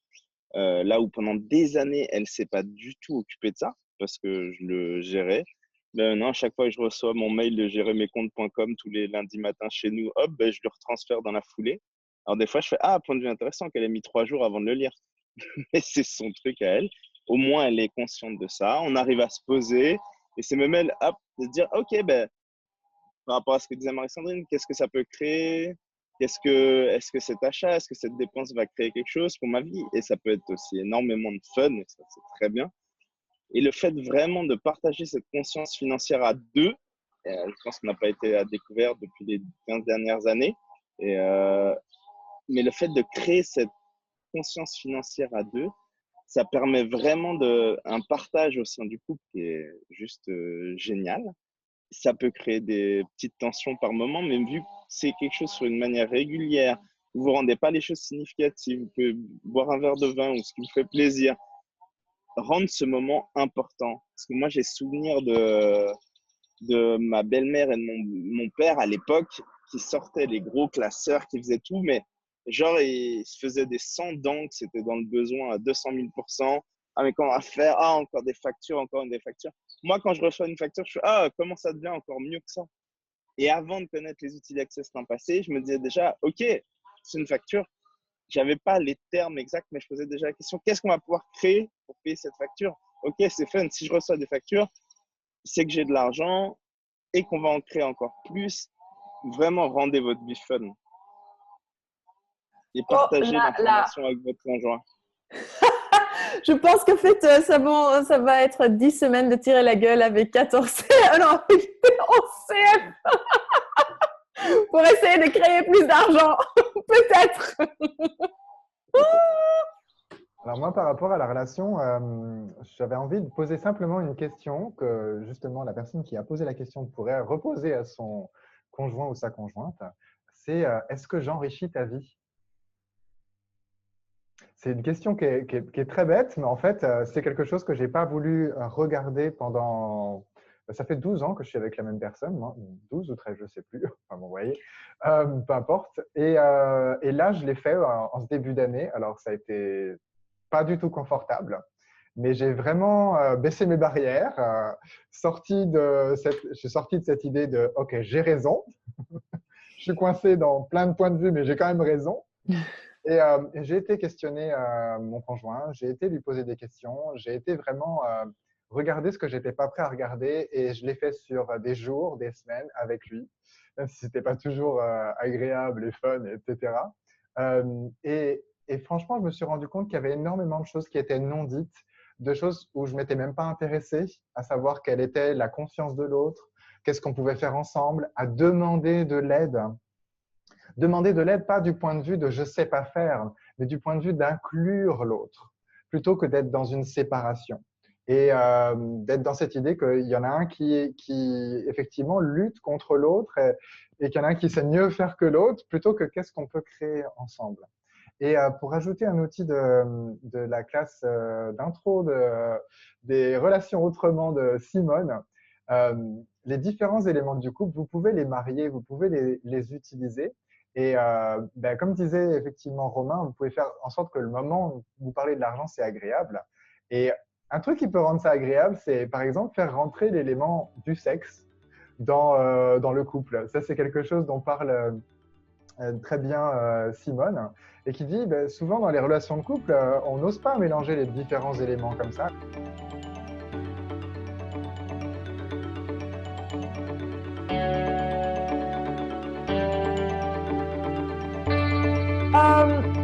S8: Là où pendant des années, elle ne s'est pas du tout occupée de ça parce que je le gérais. Non, à chaque fois que je reçois mon mail de gérermescomptes.com tous les lundis matins chez nous, hop, je le retransfère dans la foulée. Alors des fois, je fais « Ah, point de vue intéressant qu'elle ait mis 3 jours avant de le lire. » Mais c'est son truc à elle. Au moins, elle est consciente de ça. On arrive à se poser. Et c'est même elle, hop, de se dire « Ok, par rapport à ce que disait Marie-Sandrine, qu'est-ce que ça peut créer? Est-ce que cet achat, est-ce que cette dépense va créer quelque chose pour ma vie? Et ça peut être aussi énormément de fun, et ça, c'est très bien. Et le fait vraiment de partager cette conscience financière à deux, je pense qu'on n'a pas été à découvert depuis les 15 dernières années. Et, mais le fait de créer cette conscience financière à deux, ça permet vraiment un partage au sein du couple qui est juste génial. Ça peut créer des petites tensions par moment, mais vu que c'est quelque chose sur une manière régulière, vous ne rendez pas les choses significatives, vous pouvez boire un verre de vin ou ce qui vous fait plaisir, rendre ce moment important. Parce que moi, j'ai souvenir de ma belle-mère et de mon père à l'époque qui sortaient les gros classeurs, qui faisaient tout, mais genre, ils se faisaient des 100 d'encre, c'était dans le besoin à 200 000%. Ah, mais comment on va faire? Ah, encore des factures, encore des factures. Moi, quand je reçois une facture, je fais ah, comment ça devient encore mieux que ça? Et avant de connaître les outils d'Access l'an passé, je me disais déjà, OK, c'est une facture. Je n'avais pas les termes exacts, mais je posais déjà la question, qu'est-ce qu'on va pouvoir créer pour payer cette facture? OK, c'est fun. Si je reçois des factures, c'est que j'ai de l'argent et qu'on va en créer encore plus. Vraiment, rendez votre vie fun. Et partagez l'information avec votre conjoint.
S1: Je pense qu'en fait, ça va être 10 semaines de tirer la gueule avec 14 CF pour essayer de créer plus d'argent. Peut-être.
S5: Alors moi, par rapport à la relation, j'avais envie de poser simplement une question que justement la personne qui a posé la question pourrait reposer à son conjoint ou sa conjointe. C'est est-ce que j'enrichis ta vie? C'est une question qui est très bête, mais en fait, c'est quelque chose que je n'ai pas voulu regarder pendant… Ça fait 12 ans que je suis avec la même personne, moi, 12 ou 13, je ne sais plus. Enfin, bon, vous voyez, peu importe. Et là, je l'ai fait en ce début d'année. Alors, ça a été pas du tout confortable, mais j'ai vraiment baissé mes barrières, je suis sorti de cette idée de « Ok, j'ai raison ». Je suis coincé dans plein de points de vue, mais j'ai quand même raison. Et j'ai été questionner mon conjoint, j'ai été lui poser des questions, j'ai été vraiment regarder ce que je n'étais pas prêt à regarder et je l'ai fait sur des jours, des semaines avec lui, même si ce n'était pas toujours agréable et fun, etc. Et franchement, je me suis rendu compte qu'il y avait énormément de choses qui étaient non dites, de choses où je ne m'étais même pas intéressé, à savoir quelle était la confiance de l'autre, qu'est-ce qu'on pouvait faire ensemble, à demander de l'aide. Demander de l'aide, pas du point de vue de « je ne sais pas faire », mais du point de vue d'inclure l'autre, plutôt que d'être dans une séparation. Et d'être dans cette idée qu'il y en a un qui effectivement lutte contre l'autre et qu'il y en a un qui sait mieux faire que l'autre, plutôt que qu'est-ce qu'on peut créer ensemble. Et pour ajouter un outil de la classe d'intro des relations autrement de Simone, les différents éléments du couple, vous pouvez les marier, vous pouvez les utiliser. Et comme disait effectivement Romain, vous pouvez faire en sorte que le moment où vous parlez de l'argent, c'est agréable. Et un truc qui peut rendre ça agréable, c'est par exemple faire rentrer l'élément du sexe dans le couple. Ça, c'est quelque chose dont parle très bien Simone et qui dit souvent dans les relations de couple, on n'ose pas mélanger les différents éléments comme ça.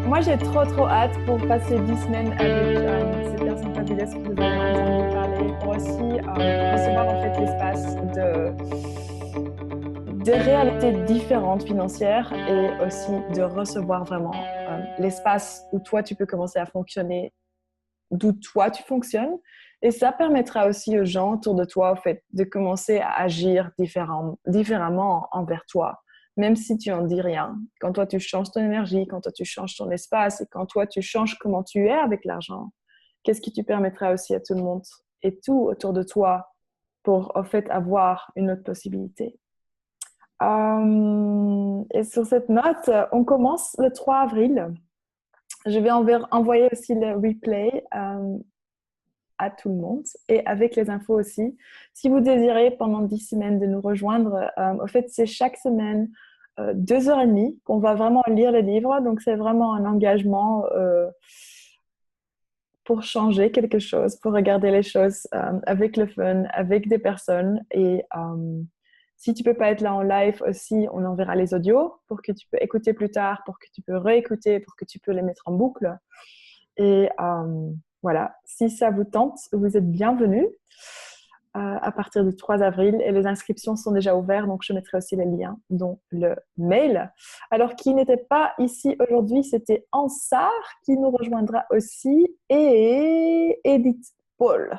S1: Moi, j'ai trop hâte pour passer 10 semaines avec ces personnes fabuleuses que vous avez entendu parler, pour aussi recevoir en fait l'espace de réalités différentes financières et aussi de recevoir vraiment l'espace où toi, tu peux commencer à fonctionner, d'où toi, tu fonctionnes. Et ça permettra aussi aux gens autour de toi, en fait, de commencer à agir différemment envers toi. Même si tu n'en dis rien, quand toi tu changes ton énergie, quand toi tu changes ton espace et quand toi tu changes comment tu es avec l'argent, qu'est-ce qui tu permettra aussi à tout le monde et tout autour de toi pour en fait avoir une autre possibilité. Et sur cette note, on commence le 3 avril. Je vais envoyer aussi le replay à tout le monde et avec les infos aussi. Si vous désirez pendant 10 semaines de nous rejoindre, en fait, c'est chaque semaine 2h30 qu'on va vraiment lire le livre. Donc, c'est vraiment un engagement pour changer quelque chose, pour regarder les choses avec le fun, avec des personnes. Et Si tu peux pas être là en live aussi, on enverra les audios pour que tu peux écouter plus tard, pour que tu peux réécouter, pour que tu peux les mettre en boucle. Et voilà, si ça vous tente, vous êtes bienvenus à partir du 3 avril et les inscriptions sont déjà ouvertes, donc je mettrai aussi les liens, dont le mail. Alors, qui n'était pas ici aujourd'hui, c'était Ansar qui nous rejoindra aussi et Edith Paul.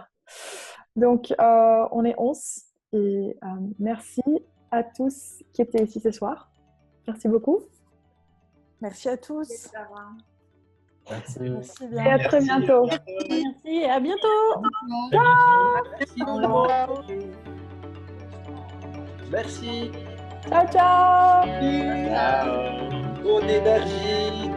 S1: Donc, on est 11 et merci à tous qui étaient ici ce soir. Merci beaucoup.
S6: Merci à tous.
S5: Merci.
S6: Merci bien.
S1: Et à très bientôt.
S2: Merci, à bientôt.
S1: Ciao.
S11: Merci.
S1: Ciao, ciao.
S11: Bonne énergie.